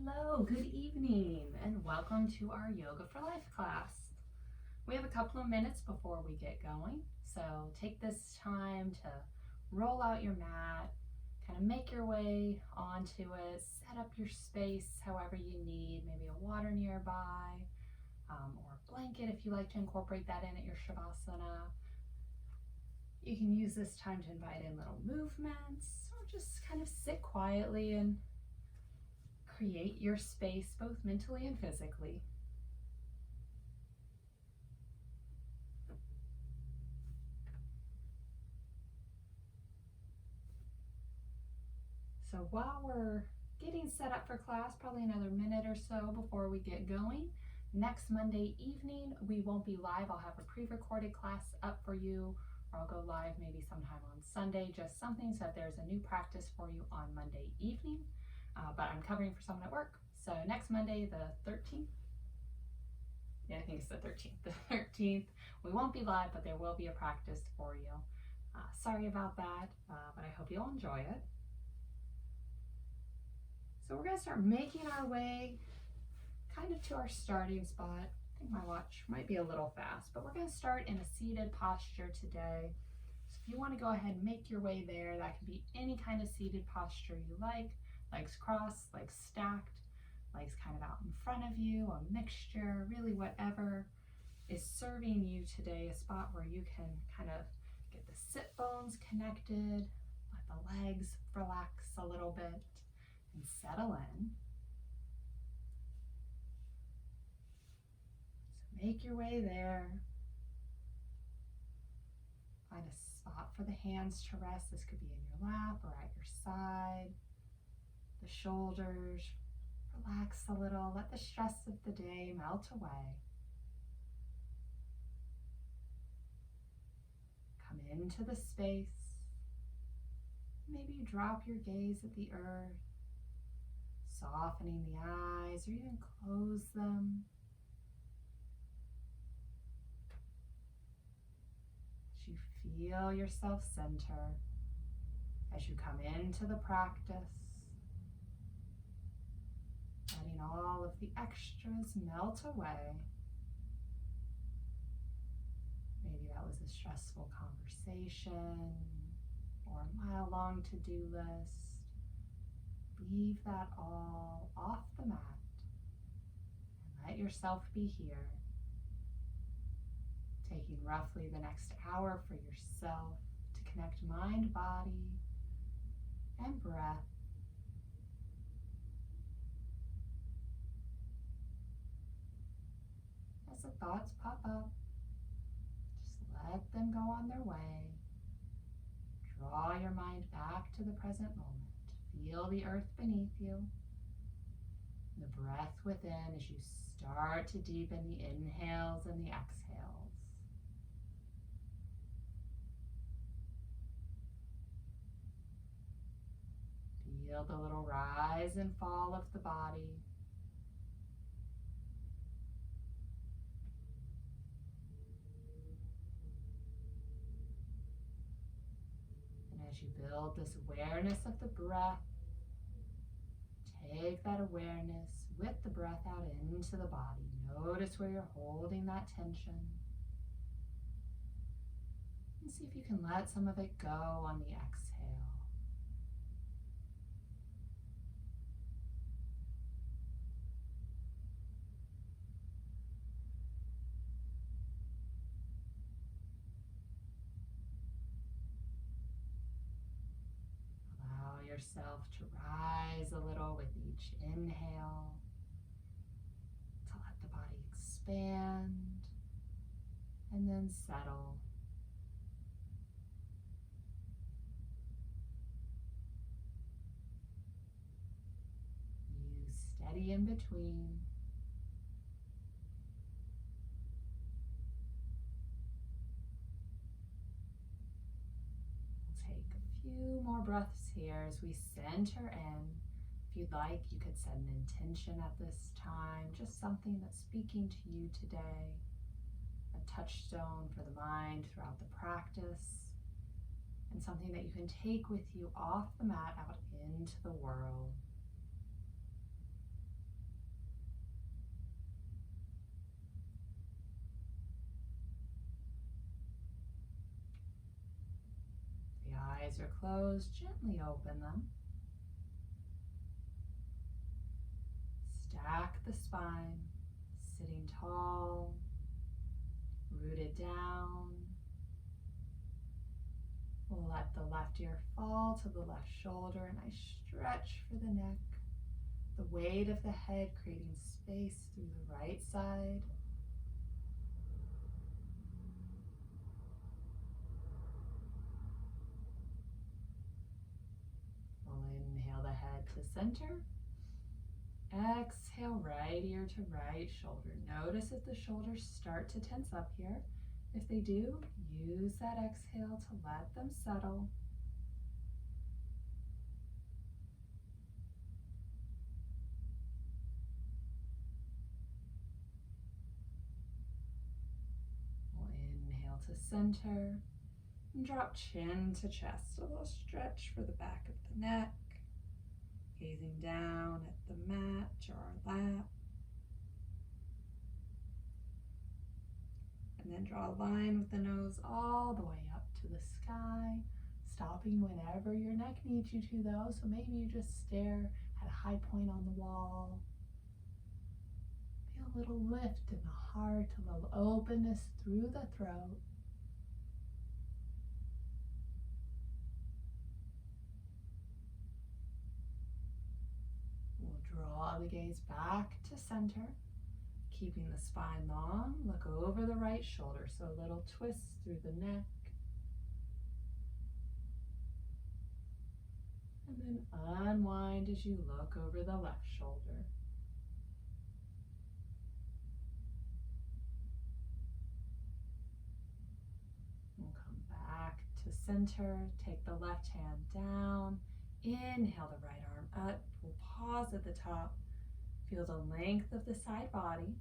Hello, good evening, and welcome to our Yoga for Life class. We have a couple of minutes before we get going, so take this time to roll out your mat, kind of make your way onto it, set up your space however you need, maybe a water nearby, or a blanket if you like to incorporate that in at your Shavasana. You can use this time to invite in little movements, or just kind of sit quietly and create your space both mentally and physically. So while we're getting set up for class, probably another minute or so before we get going, next Monday evening we won't be live. I'll have a pre-recorded class up for you, or I'll go live maybe sometime on Sunday, just something so that there's a new practice for you on Monday evening. But I'm covering for someone at work. So next Monday, the 13th, I think it's the 13th. The 13th, we won't be live, but there will be a practice for you. Sorry about that, but I hope you'll enjoy it. So we're going to start making our way kind of to our starting spot. I think my watch might be a little fast, but we're going to start in a seated posture today. So if you want to go ahead and make your way there, that can be any kind of seated posture you like. Legs crossed, legs stacked, legs kind of out in front of you, a mixture, really whatever is serving you today, a spot where you can kind of get the sit bones connected, let the legs relax a little bit, and settle in. So make your way there. Find a spot for the hands to rest. This could be in your lap or at your side. The shoulders, relax a little, let the stress of the day melt away. Come into the space. Maybe you drop your gaze at the earth, softening the eyes or even close them. As you feel yourself center, as you come into the practice, letting all of the extras melt away. Maybe that was a stressful conversation or a mile-long to-do list. Leave that all off the mat and let yourself be here, taking roughly the next hour for yourself to connect mind, body, and breath. As the thoughts pop up, just let them go on their way. Draw your mind back to the present moment. Feel the earth beneath you, the breath within as you start to deepen the inhales and the exhales. Feel the little rise and fall of the body. As you build this awareness of the breath, take that awareness with the breath out into the body. Notice where you're holding that tension. And see if you can let some of it go on the exhale. Yourself to rise a little with each inhale, to let the body expand and then settle. You steady in between. Few more breaths here as we center in. If you'd like, you could set an intention at this time, just something that's speaking to you today, a touchstone for the mind throughout the practice, and something that you can take with you off the mat out into the world. eyes are closed, gently open them. Stack the spine, sitting tall, rooted down. We'll let the left ear fall to the left shoulder, and I stretch for the neck. The weight of the head creating space through the right side. We'll inhale the head to center. Exhale, right ear to right shoulder. Notice if the shoulders start to tense up here. If they do, use that exhale to let them settle. We'll inhale to center and drop chin to chest. A little stretch for the back of the neck. Gazing down at the mat or our lap. And then draw a line with the nose all the way up to the sky, stopping whenever your neck needs you to though. So maybe you just stare at a high point on the wall. Feel a little lift in the heart, a little openness through the throat. We'll draw the gaze back to center. Keeping the spine long, look over the right shoulder, so a little twist through the neck. And then unwind as you look over the left shoulder. We'll come back to center, take the left hand down, inhale the right arm up, we'll pause at the top. Feel the length of the side body.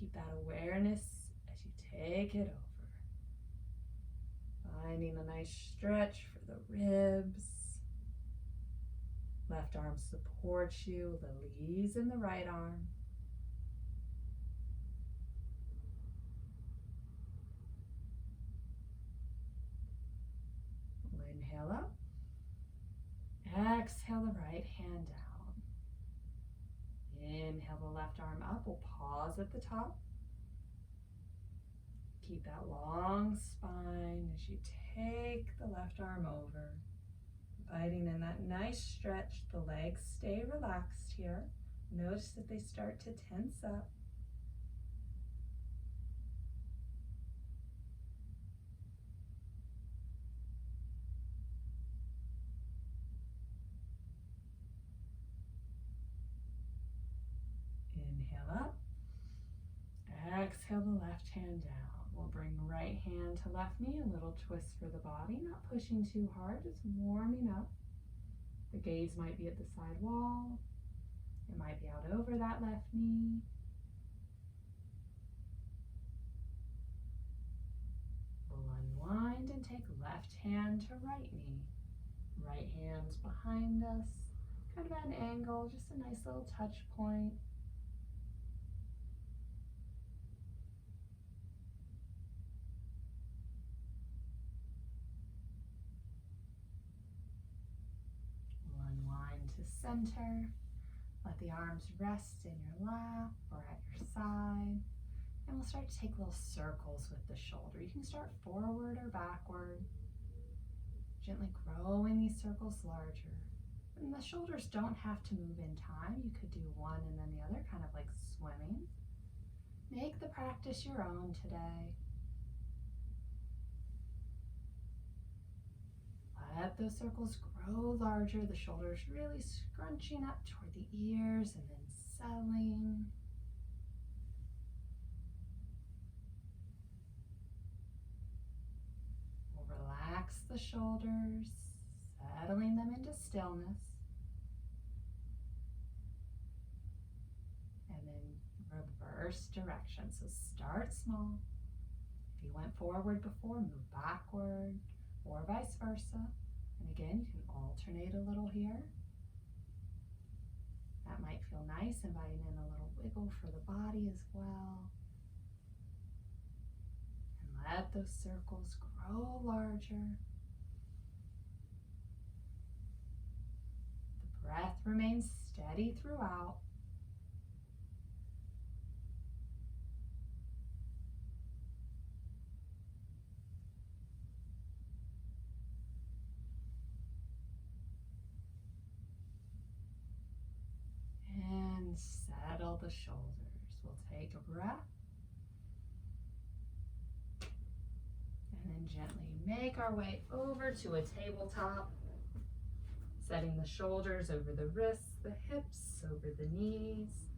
Keep that awareness as you take it over. Finding a nice stretch for the ribs. Left arm supports you, a little ease in the right arm. We'll inhale up. Exhale the right hand down. Inhale the left arm up. We'll pause at the top. Keep that long spine as you take the left arm over. Inviting in that nice stretch. The legs stay relaxed here. Notice that they start to tense up. Inhale up. Exhale the left hand down. We'll bring right hand to left knee, a little twist for the body, not pushing too hard, just warming up. The gaze might be at the side wall. It might be out over that left knee. We'll unwind and take left hand to right knee. Right hand's behind us, kind of at an angle, just a nice little touch point. Center. Let the arms rest in your lap or at your side. And we'll start to take little circles with the shoulder. You can start forward or backward. Gently growing these circles larger. And the shoulders don't have to move in time. You could do one and then the other, kind of like swimming. Make the practice your own today. Let those circles grow larger, the shoulders really scrunching up toward the ears and then settling. We'll relax the shoulders, settling them into stillness. And then reverse direction. So start small. If you went forward before, move backward or vice versa. And again, you can alternate a little here. That might feel nice, inviting in a little wiggle for the body as well. And let those circles grow larger. remains steady throughout. And settle the shoulders. We'll take a breath. And then gently make our way over to a tabletop. Setting the shoulders over the wrists, the hips over the knees.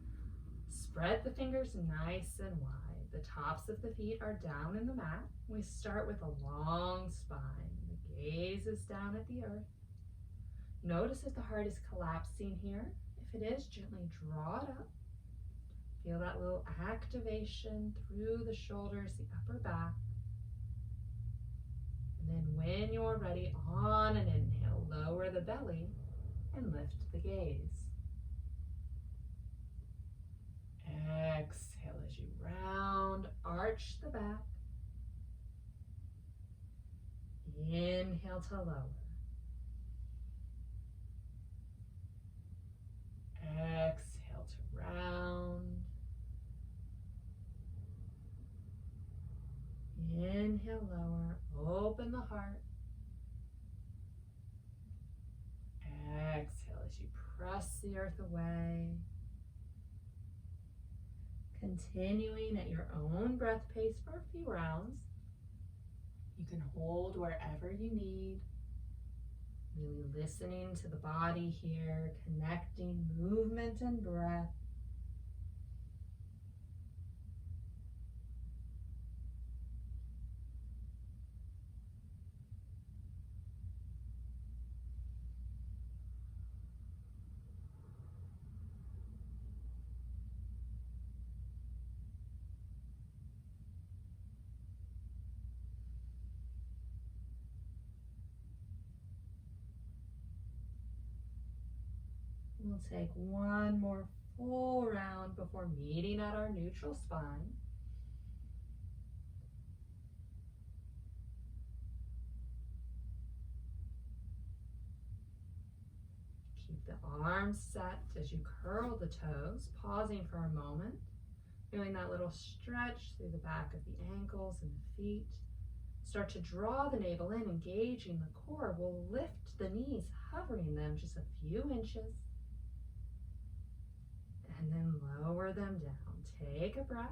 Spread the fingers nice and wide. The tops of the feet are down in the mat. We start with a long spine. The gaze is down at the earth. Notice if the heart is collapsing here. If it is, gently draw it up. Feel that little activation through the shoulders, the upper back. And then when you're ready, on an inhale, lower the belly and lift the gaze. Exhale as you round, arch the back. Inhale to lower. Exhale to round. Inhale, lower. Open the heart. Exhale as you press the earth away. Continuing at your own breath pace for a few rounds. You can hold wherever you need. Really listening to the body here, connecting movement and breath. We'll take one more full round before meeting at our neutral spine. Keep the arms set as you curl the toes, pausing for a moment, feeling that little stretch through the back of the ankles and the feet. Start to draw the navel in, engaging the core. We'll lift the knees, hovering them just a few inches. And then lower them down. Take a breath.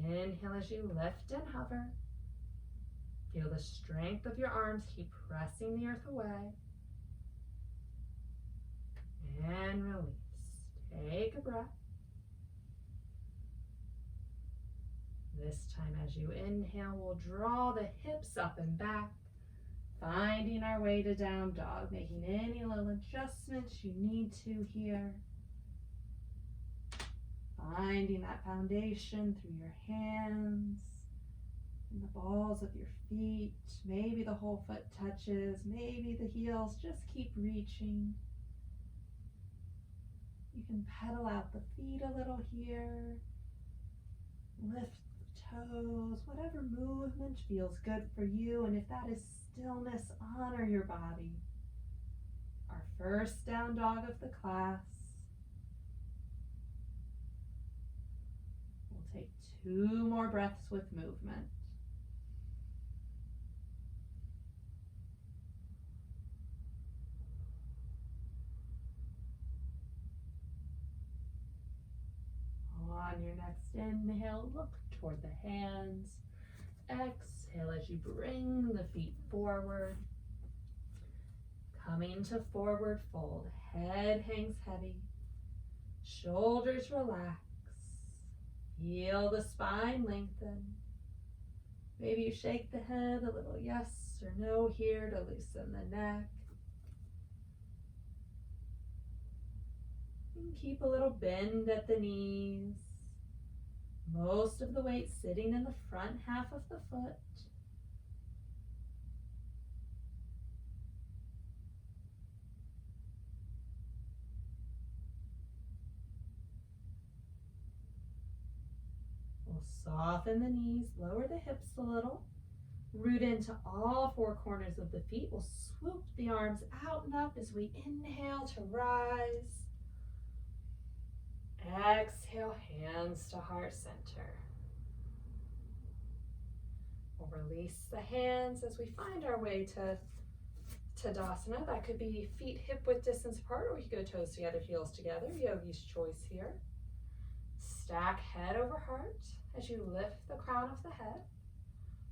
Inhale as you lift and hover. Feel the strength of your arms. Keep pressing the earth away. And release. Take a breath. This time as you inhale, we'll draw the hips up and back. Finding our way to down dog, making any little adjustments you need to here. Finding that foundation through your hands and the balls of your feet. Maybe the whole foot touches, maybe the heels. Just keep reaching. You can pedal out the feet a little here. Lift the toes, whatever movement feels good for you. And if that is stillness, honor your body. Our first down dog of the class. We'll take 2 more breaths with movement. On your next inhale, look toward the hands. Exhale as you bring the feet forward. Coming to forward fold. Head hangs heavy. Shoulders relax. Feel the spine lengthen. Maybe you shake the head a little yes or no here to loosen the neck. And keep a little bend at the knees. Most of the weight sitting in the front half of the foot. We'll soften the knees, lower the hips a little. Root into all four corners of the feet. We'll swoop the arms out and up as we inhale to rise. Exhale, hands to heart center. We'll release the hands as we find our way to Tadasana. That could be feet hip width distance apart, or you could go toes together, heels together. Yogi's choice here. Stack head over heart as you lift the crown of the head.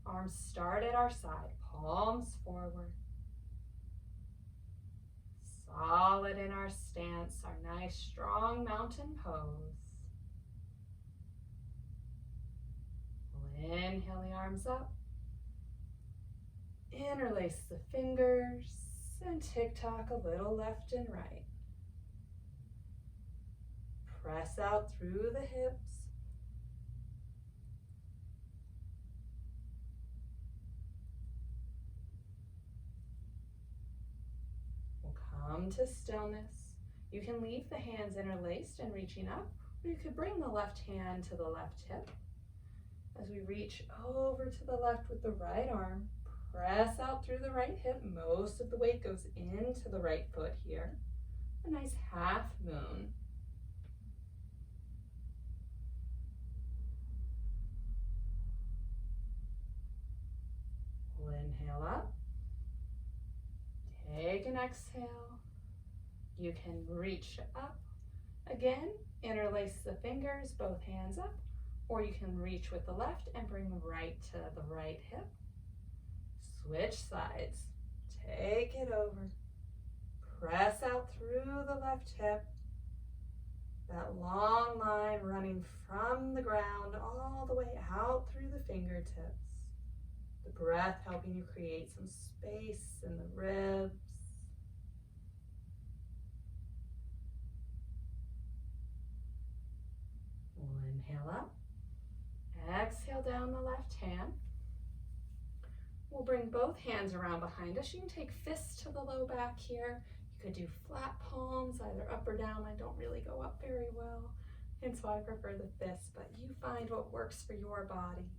Arms start at our side, palms forward. Solid in our stance, our nice strong mountain pose. We'll inhale the arms up. Interlace the fingers and tick-tock a little left and right. Press out through the hips. We'll come to stillness. You can leave the hands interlaced and reaching up, or you could bring the left hand to the left hip. As we reach over to the left with the right arm, press out through the right hip. Most of the weight goes into the right foot here. A nice half moon. We'll inhale up. Take an exhale. You can reach up. Again, interlace the fingers, both hands up, or you can reach with the left and bring right to the right hip. Switch sides. Take it over. Press out through the left hip. That long line running from the ground all the way out through the fingertips. The breath helping you create some space in the ribs. We'll inhale up. Exhale down the left hand. We'll bring both hands around behind us. You can take fists to the low back here. You could do flat palms, either up or down. I don't really go up very well, and so I prefer the fists, but you find what works for your body.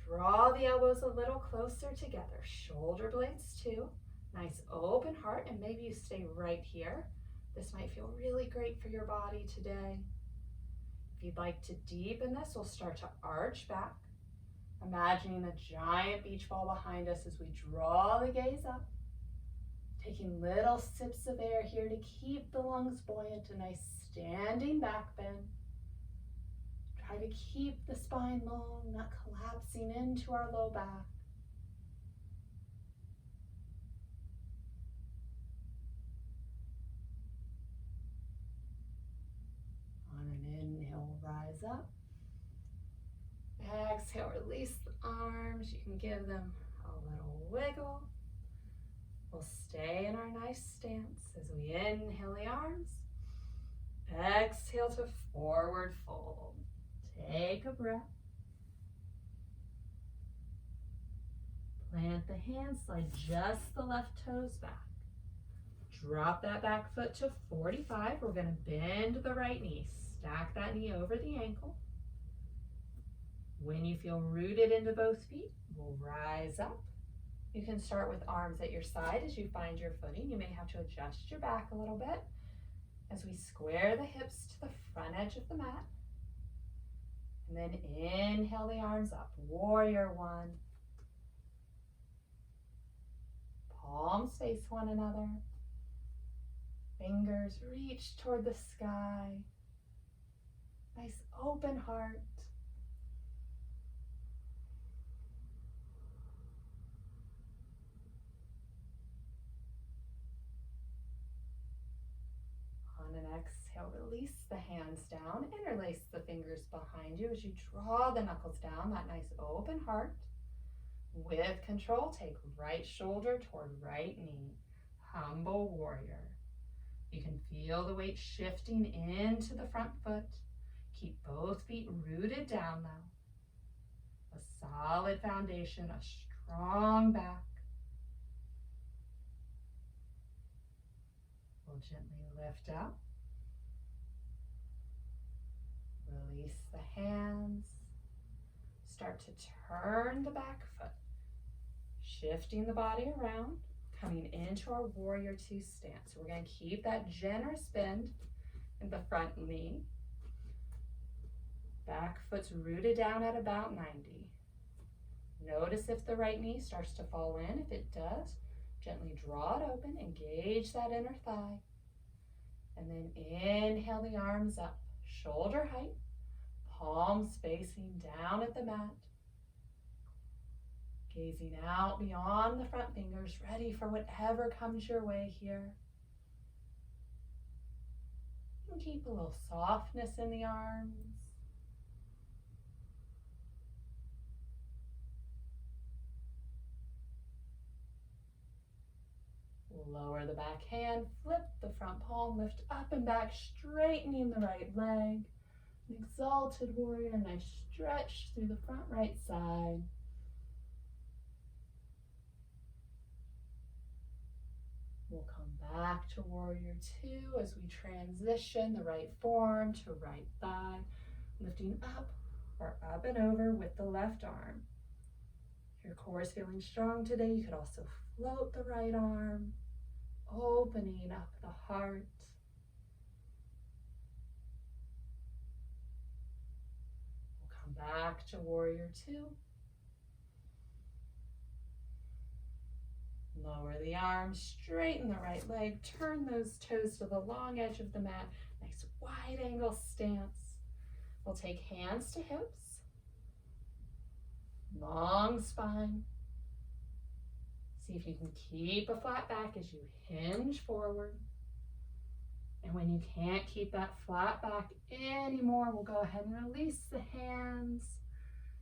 Draw the elbows a little closer together. Shoulder blades too. Nice open heart, and maybe you stay right here. This might feel really great for your body today. If you'd like to deepen this, we'll start to arch back. Imagining a giant beach ball behind us as we draw the gaze up. Taking little sips of air here to keep the lungs buoyant, a nice standing back bend. Try to keep the spine long, not collapsing into our low back. On an inhale, rise up. Exhale, release the arms. You can give them a little wiggle. We'll stay in our nice stance as we inhale the arms. Exhale to forward fold. Take a breath. Plant the hands, slide just the left toes back. Drop that back foot to 45. We're going to bend the right knee. Stack that knee over the ankle. When you feel rooted into both feet, we'll rise up. You can start with arms at your side as you find your footing. You may have to adjust your back a little bit as we square the hips to the front edge of the mat. And then inhale the arms up, warrior one. Palms face one another. Fingers reach toward the sky. Nice open heart. On an exhale, release the hands down, interlace the fingers behind you as you draw the knuckles down, that nice open heart. With control, take right shoulder toward right knee, humble warrior. You can feel the weight shifting into the front foot. Keep both feet rooted down though. A solid foundation, a strong back. We'll gently lift up. Release the hands. Start to turn the back foot. Shifting the body around, coming into our warrior two stance. So we're going to keep that generous bend in the front knee. Back foot's rooted down at about 90. Notice if the right knee starts to fall in. If it does, gently draw it open, engage that inner thigh. And then inhale the arms up, shoulder height, palms facing down at the mat. Gazing out beyond the front fingers, ready for whatever comes your way here. And keep a little softness in the arms. Lower the back hand, flip the front palm, lift up and back, straightening the right leg. An exalted warrior, nice stretch through the front right side. We'll come back to warrior two as we transition the right form to right thigh, lifting up or up and over with the left arm. If your core is feeling strong today, you could also float the right arm, opening up the heart. We'll come back to warrior two. Lower the arms, straighten the right leg, turn those toes to the long edge of the mat. Nice wide angle stance. We'll take hands to hips, long spine. See if you can keep a flat back as you hinge forward. And when you can't keep that flat back anymore, we'll go ahead and release the hands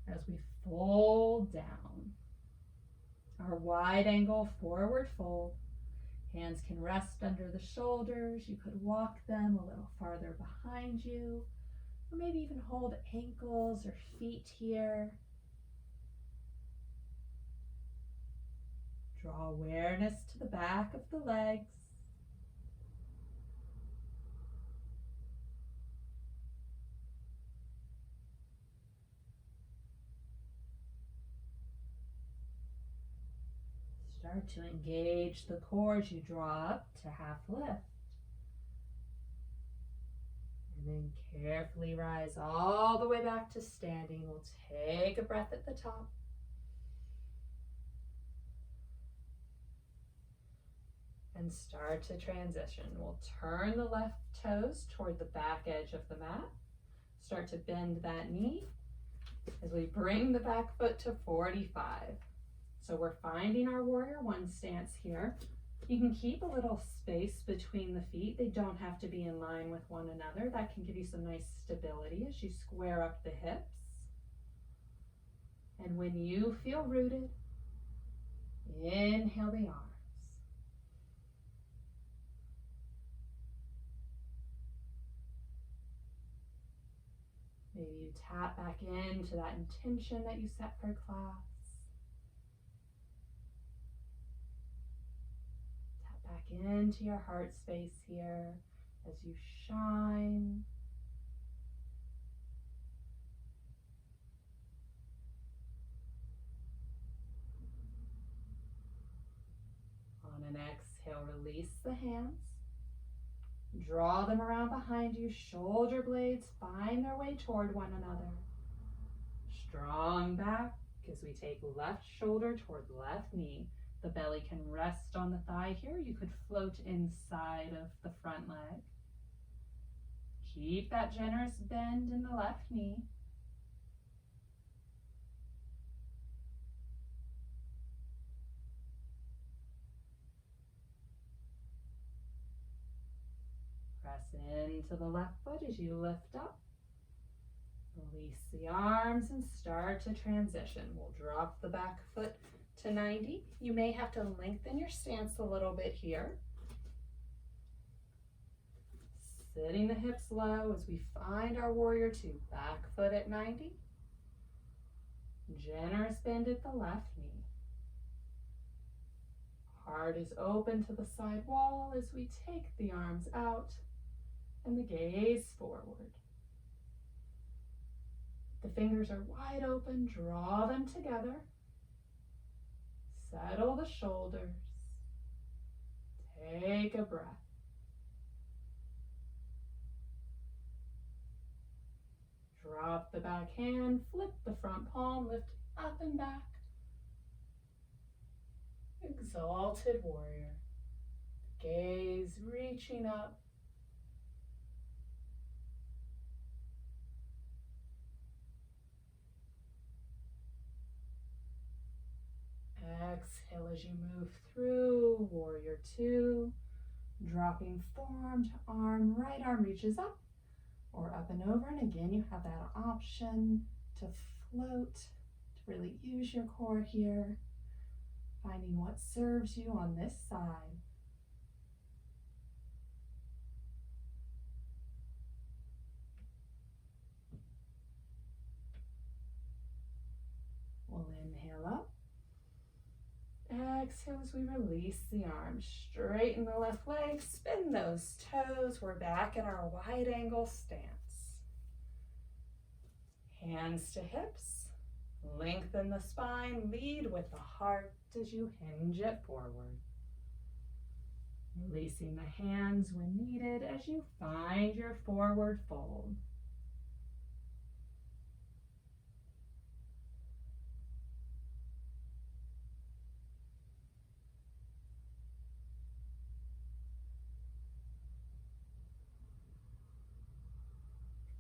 as we fold down. Our wide angle forward fold. Hands can rest under the shoulders. You could walk them a little farther behind you, or maybe even hold ankles or feet here. Draw awareness to the back of the legs. Start to engage the core as you draw up to half lift. And then carefully rise all the way back to standing. We'll take a breath at the top. And start to transition. We'll turn the left toes toward the back edge of the mat. Start to bend that knee as we bring the back foot to 45. So we're finding our warrior one stance here. You can keep a little space between the feet. They don't have to be in line with one another. That can give you some nice stability as you square up the hips. And when you feel rooted, inhale the arms. Maybe you tap back into that intention that you set for class. Tap back into your heart space here as you shine. On an exhale, release the hands. Draw them around behind you. Shoulder blades find their way toward one another. Strong back as we take left shoulder toward left knee. The belly can rest on the thigh here. You could float inside of the front leg. Keep that generous bend in the left knee. Press into the left foot as you lift up. Release the arms and start to transition. We'll drop the back foot to 90. You may have to lengthen your stance a little bit here. Sitting the hips low as we find our warrior two. Back foot at 90. Generous bend at the left knee. Heart is open to the side wall as we take the arms out and the gaze forward. The fingers are wide open, draw them together. Settle the shoulders. Take a breath. Drop the back hand, flip the front palm, lift up and back. Exalted warrior. Gaze reaching up. Exhale as you move through warrior two. Dropping forearm to arm, right arm reaches up or up and over. And again, you have that option to float, to really use your core here. Finding what serves you on this side. We'll inhale up. Exhale as we release the arms. Straighten the left leg, spin those toes. We're back in our wide angle stance. Hands to hips. Lengthen the spine. Lead with the heart as you hinge it forward. Releasing the hands when needed as you find your forward fold.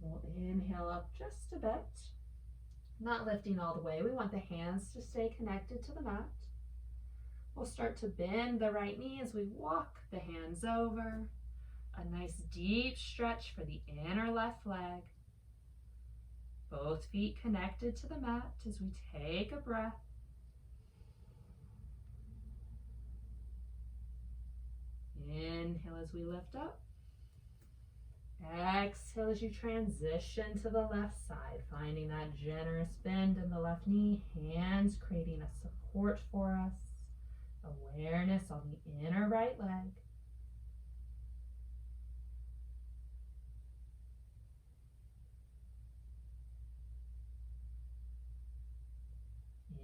We'll inhale up just a bit. Not lifting all the way. We want the hands to stay connected to the mat. We'll start to bend the right knee as we walk the hands over. A nice deep stretch for the inner left leg. Both feet connected to the mat as we take a breath. Inhale as we lift up. Exhale as you transition to the left side, finding that generous bend in the left knee, hands creating a support for us, awareness on the inner right leg.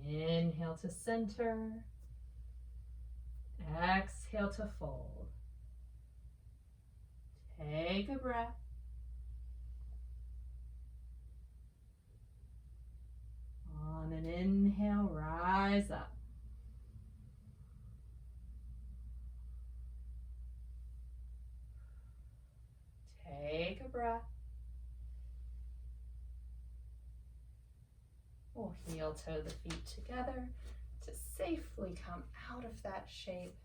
Inhale to center, exhale to fold. Take a breath. On an inhale, rise up. Take a breath. We'll heel toe the feet together to safely come out of that shape,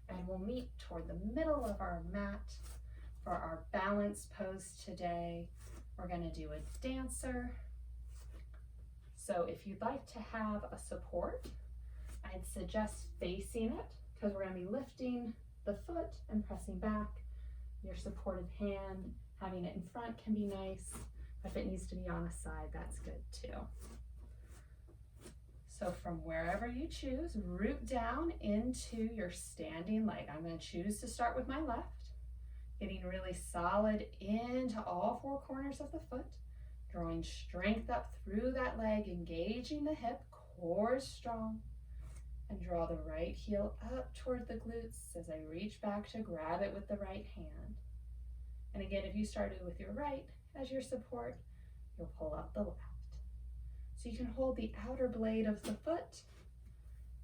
and we'll meet toward the middle of our mat. For our balance pose today, we're going to do a dancer. So if you'd like to have a support, I'd suggest facing it because we're going to be lifting the foot and pressing back. Your supported hand, having it in front can be nice. If it needs to be on a side, that's good too. So from wherever you choose, root down into your standing leg. I'm going to choose to start with my left. Getting really solid into all four corners of the foot, drawing strength up through that leg, engaging the hip, core is strong, and draw the right heel up toward the glutes as I reach back to grab it with the right hand. And again, if you started with your right as your support, you'll pull up the left. So you can hold the outer blade of the foot,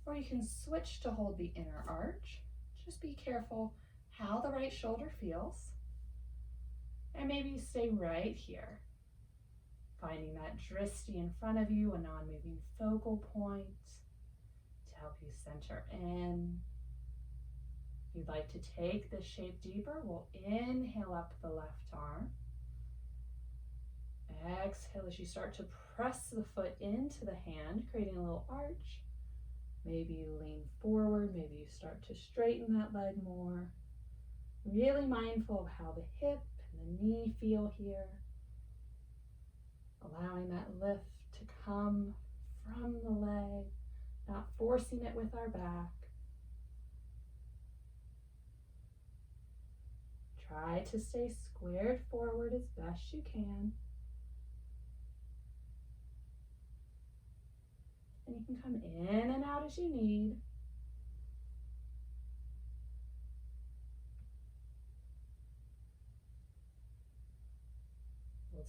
or you can switch to hold the inner arch. Just be careful how the right shoulder feels, and maybe stay right here, finding that drishti in front of you, a non-moving focal point to help you center in. If you'd like to take this shape deeper, we'll inhale up the left arm. Exhale as you start to press the foot into the hand, creating a little arch. Maybe you lean forward, maybe you start to straighten that leg more. Really mindful of how the hip and the knee feel here. Allowing that lift to come from the leg, not forcing it with our back. Try to stay squared forward as best you can. And you can come in and out as you need.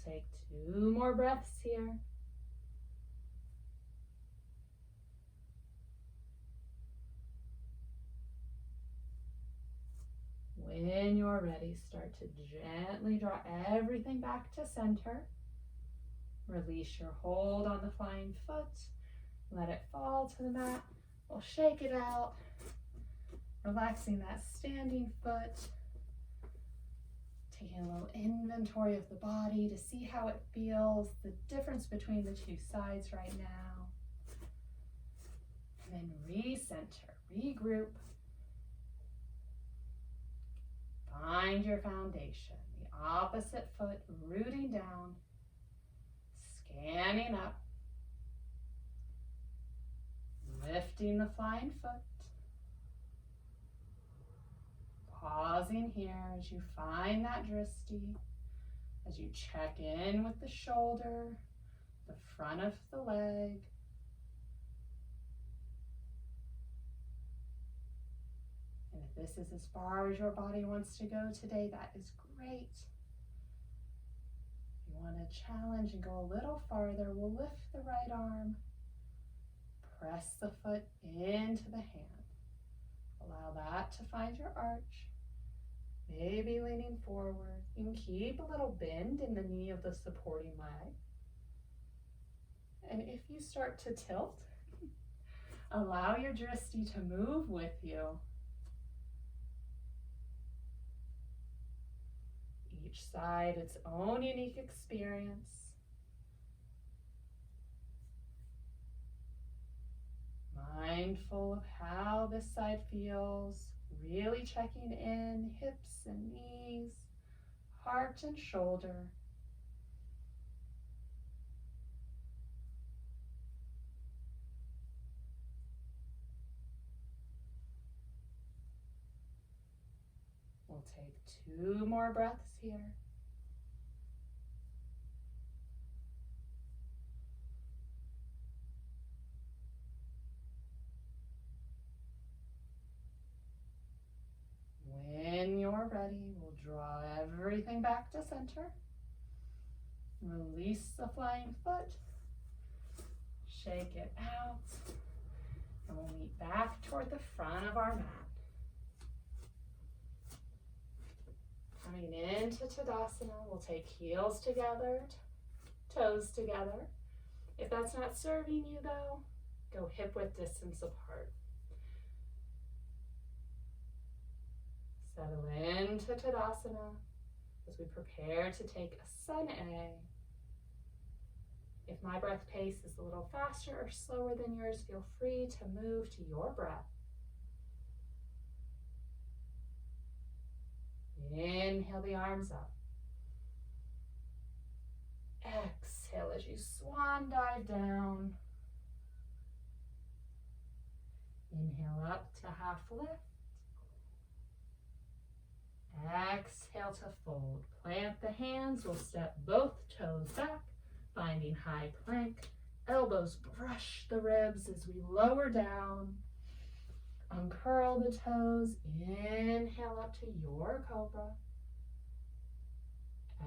take 2 more breaths here. When you're ready, start to gently draw everything back to center. Release your hold on the flying foot. Let it fall to the mat. We'll shake it out, relaxing that standing foot. Taking a little inventory of the body to see how it feels, the difference between the 2 sides right now. And then recenter, regroup. Find your foundation, the opposite foot rooting down, scanning up, lifting the flying foot. Pausing here as you find that drishti, as you check in with the shoulder, the front of the leg. And if this is as far as your body wants to go today, that is great. If you want to challenge and go a little farther, we'll lift the right arm, press the foot into the hand. Allow that to find your arch. Maybe leaning forward. You can keep a little bend in the knee of the supporting leg. And if you start to tilt, allow your drishti to move with you. Each side its own unique experience. Mindful of how this side feels. Really checking in, hips and knees, heart and shoulder. We'll take 2 more breaths here. When you're ready, we'll draw everything back to center. Release the flying foot. Shake it out. And we'll meet back toward the front of our mat. Coming into Tadasana, we'll take heels together, toes together. If that's not serving you though, go hip width distance apart. Settle into Tadasana as we prepare to take a sun A. If my breath pace is a little faster or slower than yours, feel free to move to your breath. Inhale the arms up. Exhale as you swan dive down. Inhale up to half lift. Exhale to fold. Plant the hands. We'll step both toes back, finding high plank. Elbows brush the ribs as we lower down. Uncurl the toes. Inhale up to your cobra.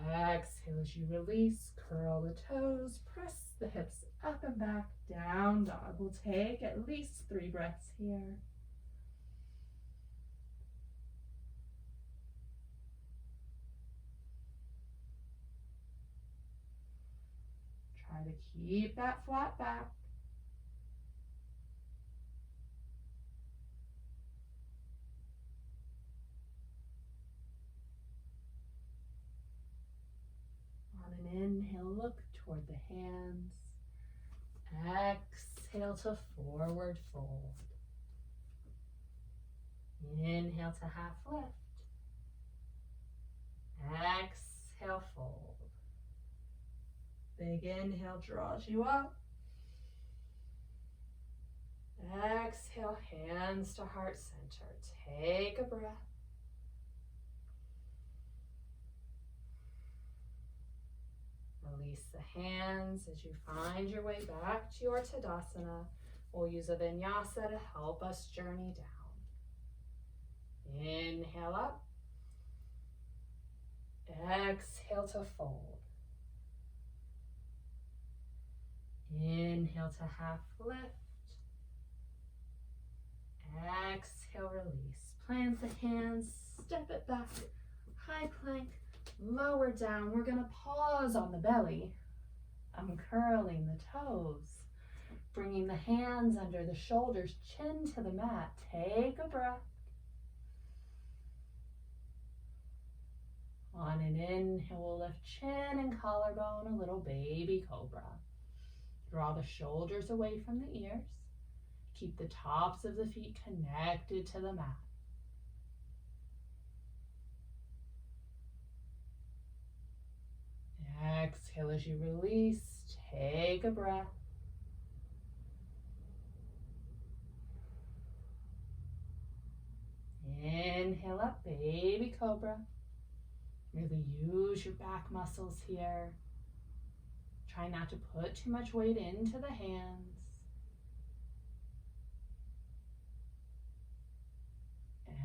Exhale as you release. Curl the toes. Press the hips up and back. Down dog. We'll take at least 3 breaths here. Try to keep that flat back. On an inhale, look toward the hands. Exhale to forward fold. Inhale to half lift. Exhale, fold. Big inhale draws you up. Exhale, hands to heart center. Take a breath. Release the hands as you find your way back to your Tadasana. We'll use a vinyasa to help us journey down. Inhale up. Exhale to fold. Inhale to half lift. Exhale, release. Plant the hands, step it back. High plank, lower down. We're gonna pause on the belly. I'm curling the toes. Bringing the hands under the shoulders, chin to the mat. Take a breath. On an inhale, we'll lift chin and collarbone, a little baby cobra. Draw the shoulders away from the ears. Keep the tops of the feet connected to the mat. Exhale as you release. Take a breath. Inhale up, baby cobra. Really use your back muscles here. Try not to put too much weight into the hands.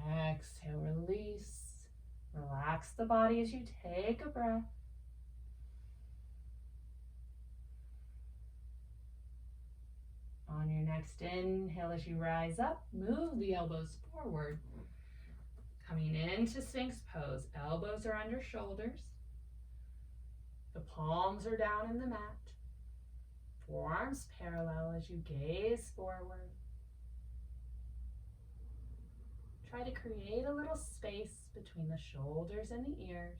Exhale, release. Relax the body as you take a breath. On your next inhale, as you rise up, move the elbows forward. Coming into Sphinx pose, elbows are under shoulders. The palms are down in the mat. Forearms parallel as you gaze forward. Try to create a little space between the shoulders and the ears.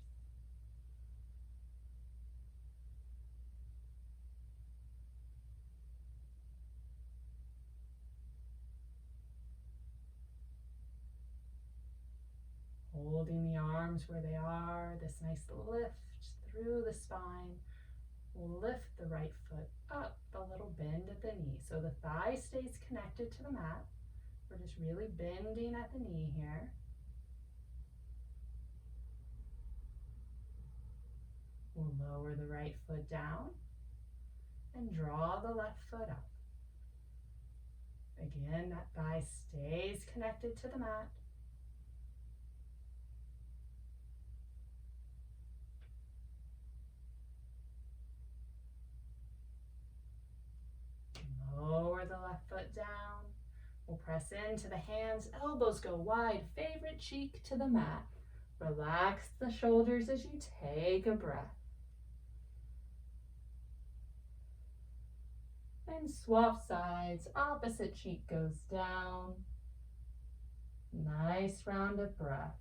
Holding the arms where they are, this nice lift through the spine. We'll lift the right foot up, a little bend at the knee. So the thigh stays connected to the mat. We're just really bending at the knee here. We'll lower the right foot down and draw the left foot up. Again, that thigh stays connected to the mat. Lower the left foot down. We'll press into the hands, elbows go wide, favorite cheek to the mat. Relax the shoulders as you take a breath. And swap sides, opposite cheek goes down. Nice rounded breath.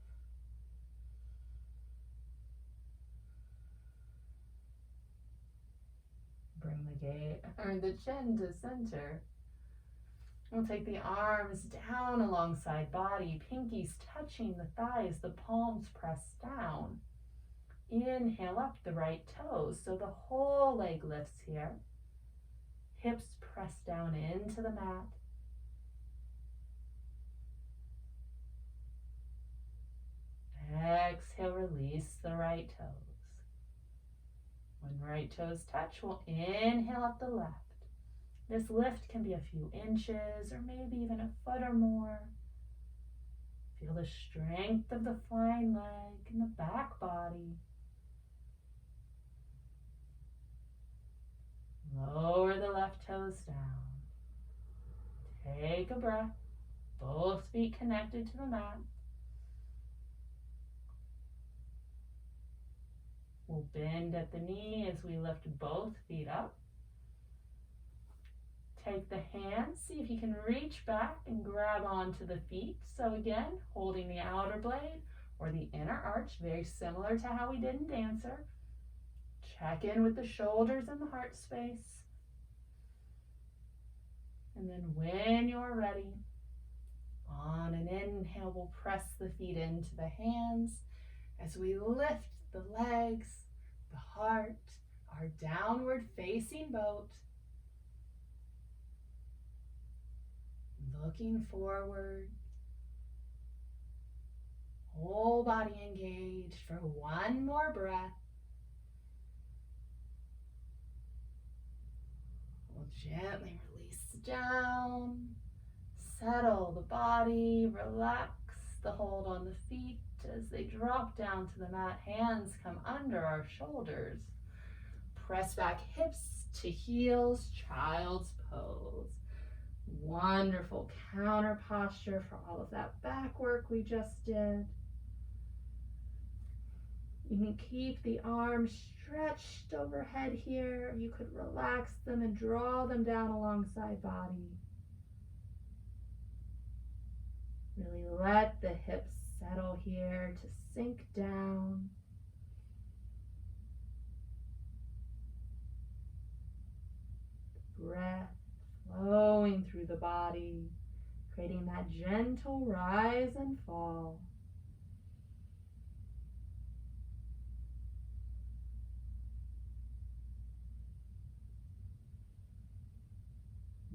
Bring the chin to center. We'll take the arms down alongside body, pinkies touching the thighs, the palms press down. Inhale up the right toes, so the whole leg lifts here. Hips press down into the mat. Exhale, release the right toes. When right toes touch, we'll inhale up the left. This lift can be a few inches or maybe even a foot or more. Feel the strength of the flying leg and the back body. Lower the left toes down. Take a breath. Both feet connected to the mat. We'll bend at the knee as we lift both feet up. Take the hands, see if you can reach back and grab onto the feet. So again, holding the outer blade or the inner arch, very similar to how we did in Dancer. Check in with the shoulders and the heart space. And then when you're ready, on an inhale, we'll press the feet into the hands as we lift the legs, the heart, our downward facing boat. Looking forward. Whole body engaged for one more breath. We'll gently release down. Settle the body. Relax the hold on the feet as they drop down to the mat. Hands come under our shoulders. Press back hips to heels, child's pose. Wonderful counter posture for all of that back work we just did. You can keep the arms stretched overhead here. You could relax them and draw them down alongside body. Really let the hips settle here to sink down. Breath flowing through the body, creating that gentle rise and fall.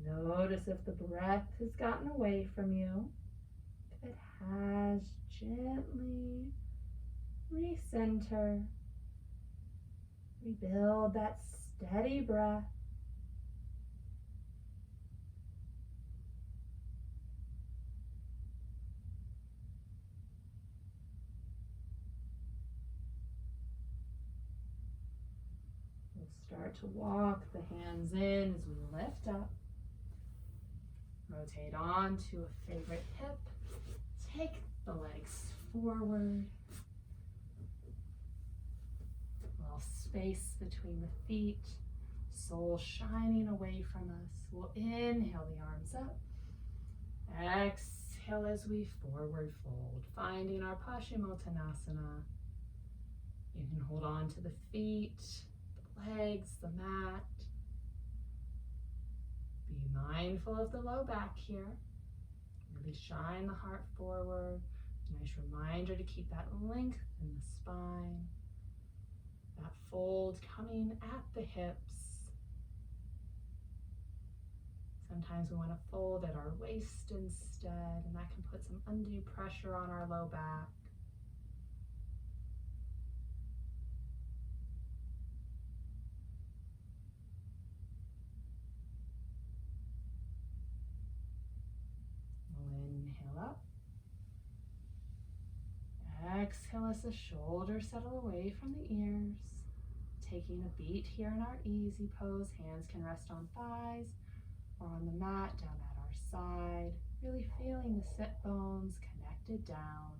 Notice if the breath has gotten away from you. If it has, gently recenter. Rebuild that steady breath. We'll start to walk the hands in as we lift up. Rotate on to a favorite hip. Take the legs forward. A little space between the feet. Soul shining away from us. We'll inhale the arms up. Exhale as we forward fold, finding our Paschimottanasana. You can hold on to the feet, the legs, the mat. Be mindful of the low back here. Really shine the heart forward. Nice reminder to keep that length in the spine. That fold coming at the hips. Sometimes we want to fold at our waist instead, and that can put some undue pressure on our low back. Exhale as the shoulders settle away from the ears. Taking a beat here in our easy pose. Hands can rest on thighs or on the mat down at our side. Really feeling the sit bones connected down.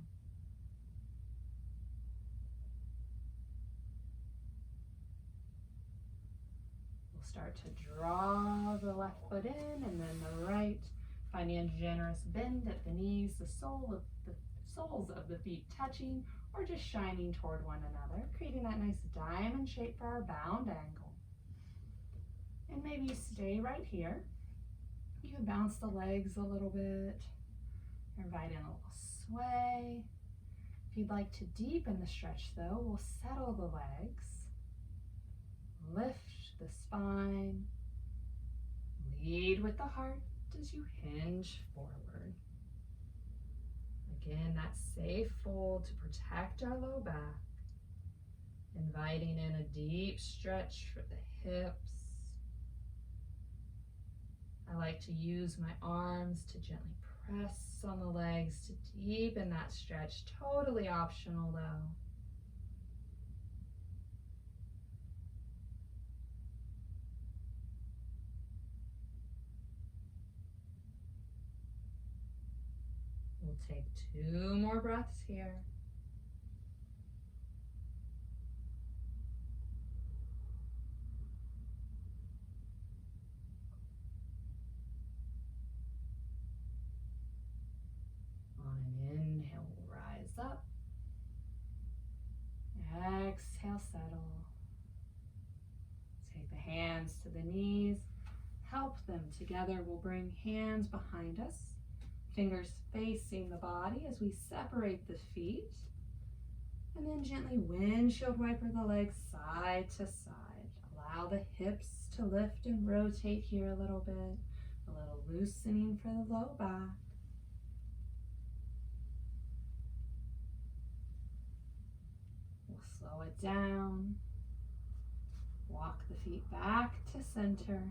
We'll start to draw the left foot in and then the right, finding a generous bend at the knees, the soles of the feet touching or just shining toward one another, creating that nice diamond shape for our bound angle. And maybe stay right here. You can bounce the legs a little bit, invite in a little sway. If you'd like to deepen the stretch though, we'll settle the legs, lift the spine, lead with the heart as you hinge forward. Again, that safe fold to protect our low back. Inviting in a deep stretch for the hips. I like to use my arms to gently press on the legs to deepen that stretch. Totally optional though. We'll take 2 more breaths here. On an inhale, we'll rise up. Exhale, settle. Take the hands to the knees. Help them together. We'll bring hands behind us. Fingers facing the body as we separate the feet. And then gently windshield wiper the legs side to side. Allow the hips to lift and rotate here a little bit. A little loosening for the low back. We'll slow it down. Walk the feet back to center.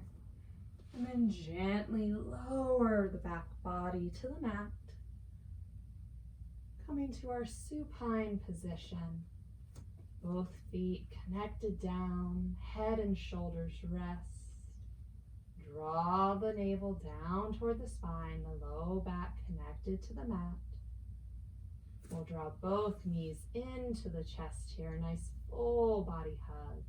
And then gently lower the back body to the mat. Coming to our supine position. Both feet connected down, head and shoulders rest. draw the navel down toward the spine, the low back connected to the mat. We'll draw both knees into the chest here, nice full body hug.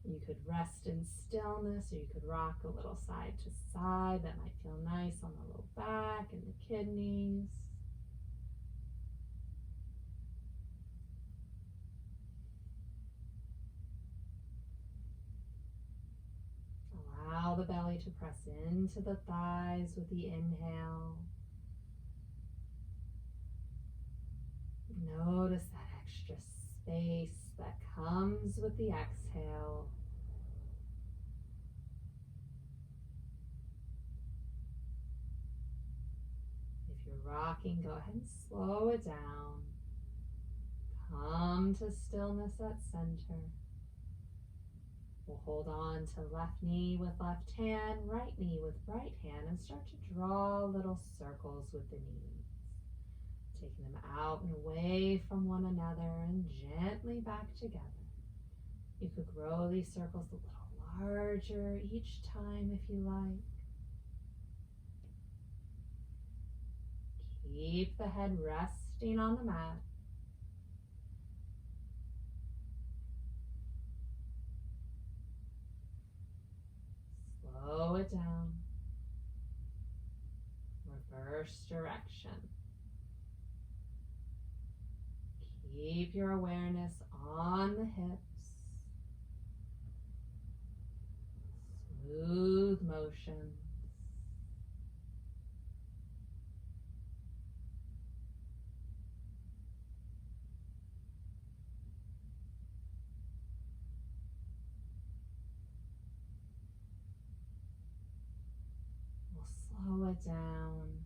You could rest in stillness, or you could rock a little side to side. That might feel nice on the low back and the kidneys. Allow the belly to press into the thighs with the inhale. Notice that extra space that comes with the exhale. If you're rocking, go ahead and slow it down. Come to stillness at center. We'll hold on to left knee with left hand, right knee with right hand, and start to draw little circles with the knees. Taking them out and away from one another and gently back together. You could grow these circles a little larger each time if you like. Keep the head resting on the mat. Slow it down. Reverse direction. Keep your awareness on the hips. Smooth motions. We'll slow it down.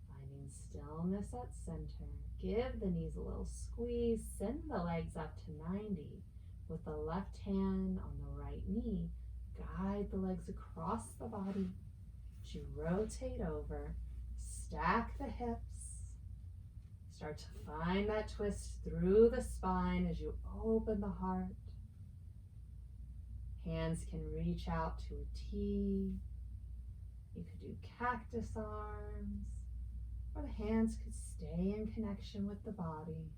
Finding stillness at center. Give the knees a little squeeze. Send the legs up to 90. With the left hand on the right knee, guide the legs across the body. As you rotate over, stack the hips. Start to find that twist through the spine as you open the heart. Hands can reach out to a T. You could do cactus arms. Or the hands could stay in connection with the body.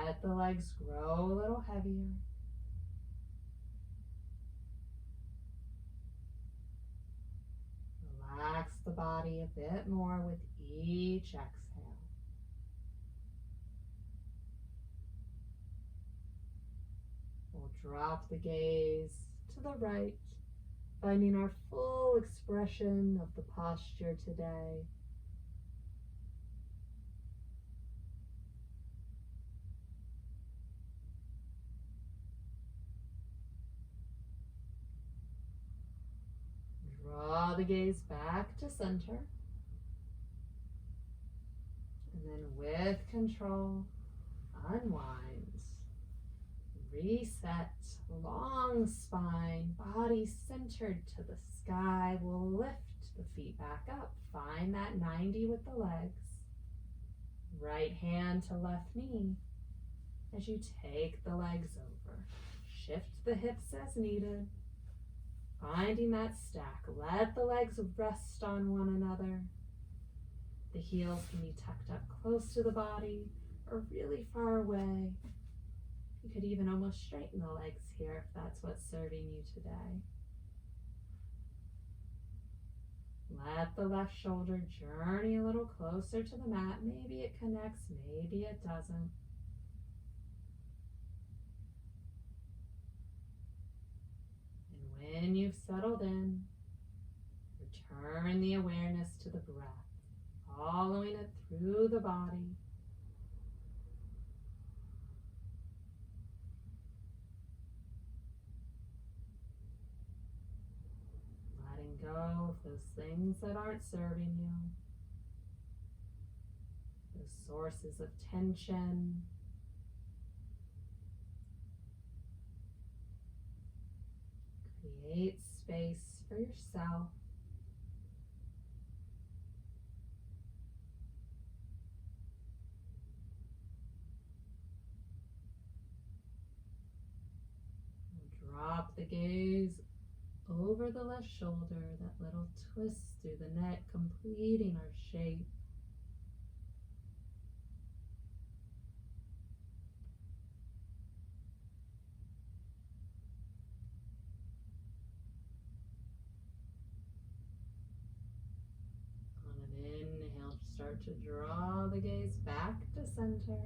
Let the legs grow a little heavier. Relax the body a bit more with each exhale. We'll drop the gaze to the right, finding our full expression of the posture today. Draw the gaze back to center. And then with control, unwind. Reset, long spine, body centered to the sky. We'll lift the feet back up. Find that 90 with the legs. Right hand to left knee as you take the legs over. Shift the hips as needed. Finding that stack. Let the legs rest on one another. The heels can be tucked up close to the body or really far away. You could even almost straighten the legs here if that's what's serving you today. Let the left shoulder journey a little closer to the mat. Maybe it connects, maybe it doesn't. And when you've settled in, return the awareness to the breath, following it through the body. Go of those things that aren't serving you, those sources of tension. Create space for yourself. the gaze over the left shoulder, that little twist through the neck, completing our shape. On an inhale, start to draw the gaze back to center.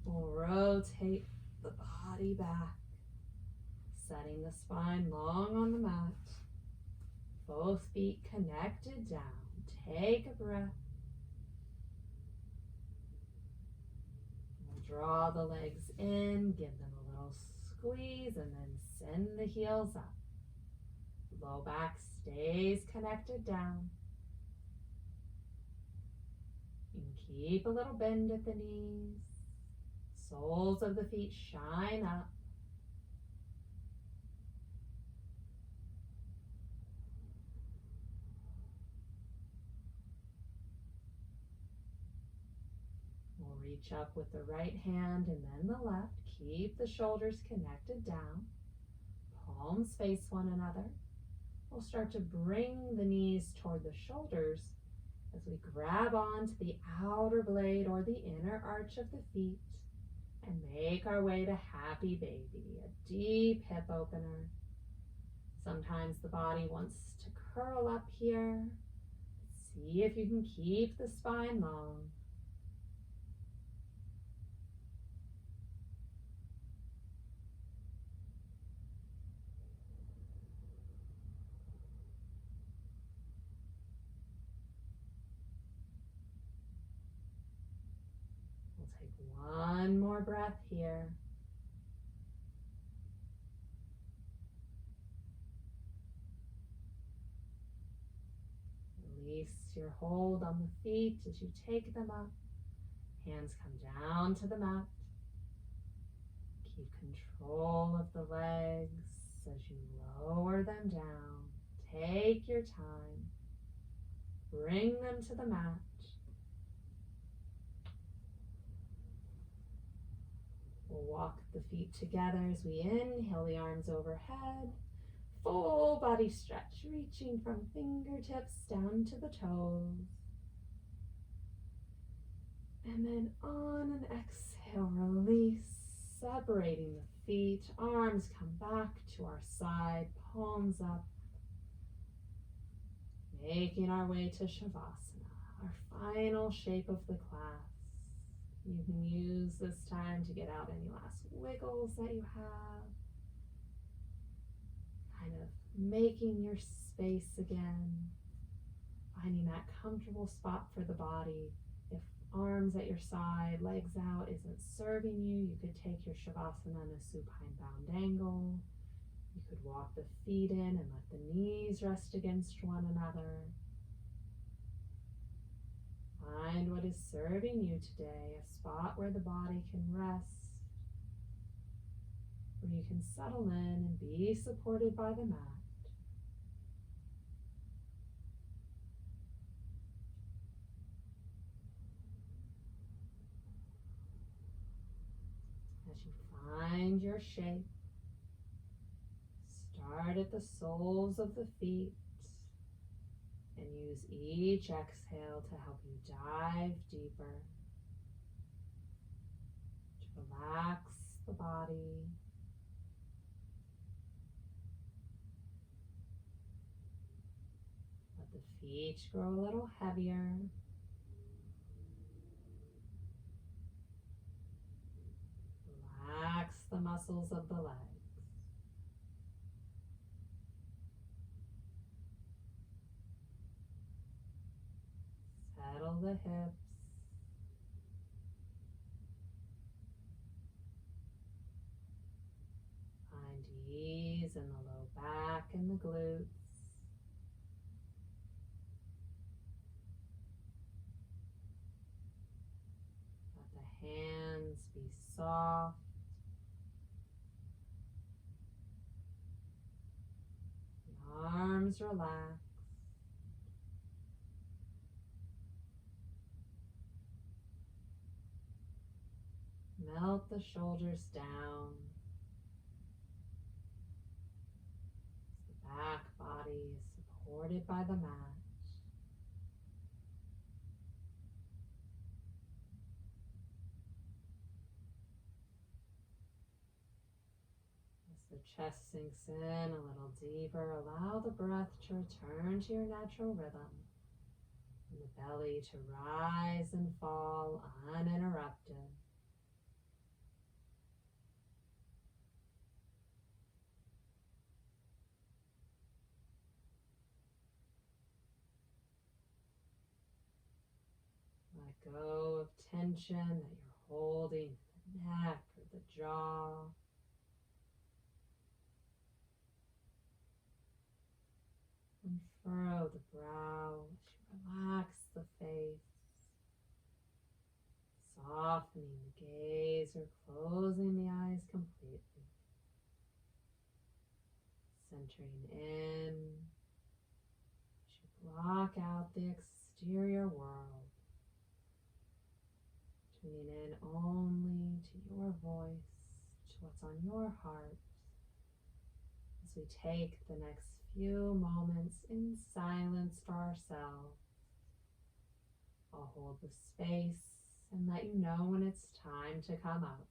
We'll rotate the body back, setting the spine long on the mat. Both feet connected down. Take a breath. We'll draw the legs in, give them a little squeeze, and then send the heels up. Low back stays connected down. You can keep a little bend at the knees. Soles of the feet shine up. We'll reach up with the right hand and then the left. Keep the shoulders connected down. Palms face one another. We'll start to bring the knees toward the shoulders as we grab onto the outer blade or the inner arch of the feet and make our way to happy baby, a deep hip opener. Sometimes the body wants to curl up here. See if you can keep the spine long. We'll take one more breath here. Release your hold on the feet as you take them up. Hands come down to the mat. Keep control of the legs as you lower them down. Take your time. Bring them to the mat. We'll walk the feet together as we inhale the arms overhead. Full body stretch, reaching from fingertips down to the toes. And then on an exhale, release, separating the feet. Arms come back to our side, palms up. Making our way to Shavasana, our final shape of the class. You can use this time to get out any last wiggles that you have. Kind of making your space again. Finding that comfortable spot for the body. If arms at your side, legs out isn't serving you, you could take your Shavasana in a supine bound angle. You could walk the feet in and let the knees rest against one another. Find what is serving you today, a spot where the body can rest, where you can settle in and be supported by the mat. As you find your shape, start at the soles of the feet and use each exhale to help you dive deeper, to relax the body. Let the feet grow a little heavier. Relax the muscles of the legs. Settle the hips. Find ease in the low back and the glutes. Let the hands be soft. The arms relax. Melt the shoulders down. back body is supported by the mat. As the chest sinks in a little deeper, allow the breath to return to your natural rhythm and the belly to rise and fall uninterrupted. Let go of tension that you're holding in the neck or the jaw. And furrow the brow as you relax the face, softening the gaze or closing the eyes completely. Centering in as you block out the exterior world, tuning in only to your voice, to what's on your heart, as we take the next few moments in silence for ourselves. I'll hold the space and let you know when it's time to come up.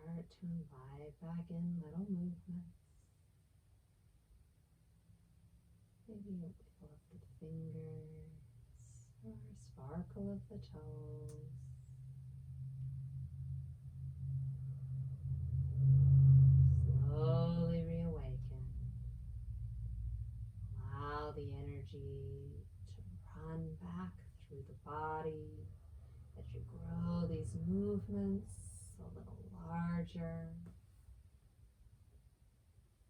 Start to invite back in little movements. Maybe a wiggle of the fingers or a sparkle of the toes. Slowly reawaken. Allow the energy to run back through the body as you grow these movements a little larger.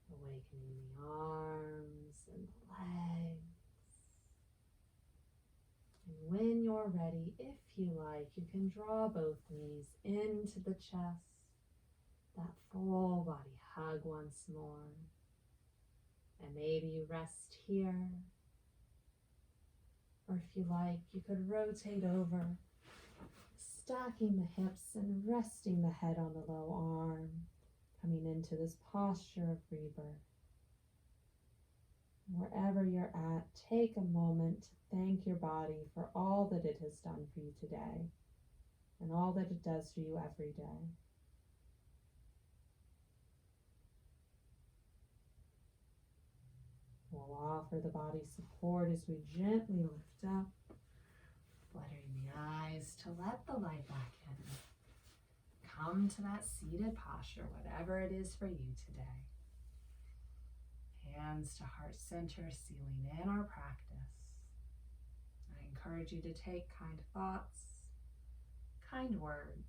Awakening the arms and the legs. And when you're ready, if you like, you can draw both knees into the chest. That full body hug once more. And maybe you rest here. Or if you like, you could rotate over, stacking the hips and resting the head on the low arm, coming into this posture of rebirth. Wherever you're at, take a moment to thank your body for all that it has done for you today and all that it does for you every day. We'll offer the body support as we gently lift up, fluttering the eyes to let the light back in. Come to that seated posture, whatever it is for you today. Hands to heart center, sealing in our practice. I encourage you to take kind thoughts, kind words,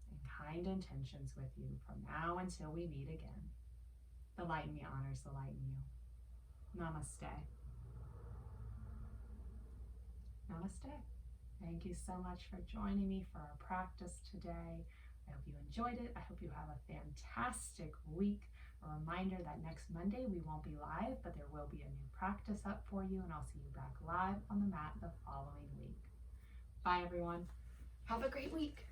and kind intentions with you from now until we meet again. The light in me honors the light in you. Namaste. Namaste. Thank you so much for joining me for our practice today. I hope you enjoyed it. I hope you have a fantastic week. A reminder that next Monday we won't be live, but there will be a new practice up for you, and I'll see you back live on the mat the following week. Bye, everyone. Have a great week.